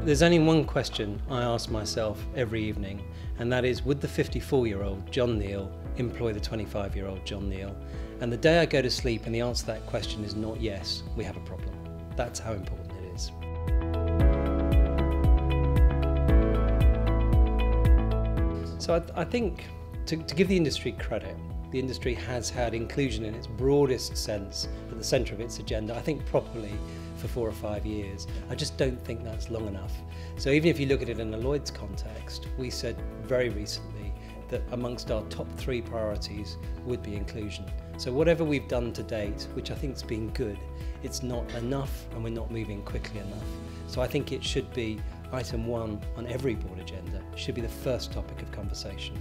There's only one question I ask myself every evening, and that is, would the 54-year-old John Neal employ the 25-year-old John Neal? And the day I go to sleep and the answer to that question is not yes, we have a problem. That's how important it is. So I think, to give the industry credit, the industry has had inclusion in its broadest sense at the centre of its agenda, I think properly, for 4 or 5 years. I just don't think that's long enough. So even if you look at it in a Lloyd's context, we said very recently that amongst our top 3 priorities would be inclusion. So whatever we've done to date, which I think has been good, it's not enough and we're not moving quickly enough. So I think it should be item 1 on every board agenda, should be the first topic of conversation.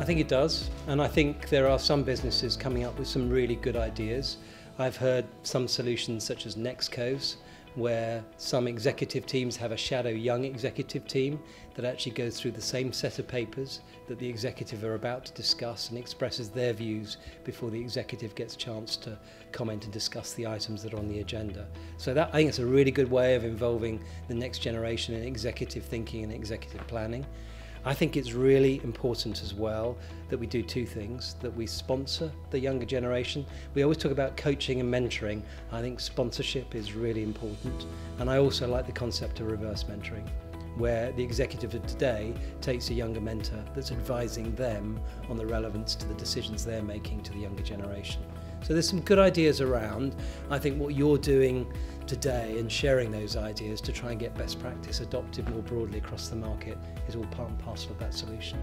I think it does, and I think there are some businesses coming up with some really good ideas. I've heard some solutions such as Nexcos, where some executive teams have a shadow young executive team that actually goes through the same set of papers that the executive are about to discuss and expresses their views before the executive gets a chance to comment and discuss the items that are on the agenda. So that, I think it's a really good way of involving the next generation in executive thinking and executive planning. I think it's really important as well that we do 2 things, that we sponsor the younger generation. We always talk about coaching and mentoring. I think sponsorship is really important. And I also like the concept of reverse mentoring, where the executive of today takes a younger mentor that's advising them on the relevance to the decisions they're making to the younger generation. So there's some good ideas around. I think what you're doing today and sharing those ideas to try and get best practice adopted more broadly across the market is all part and parcel of that solution.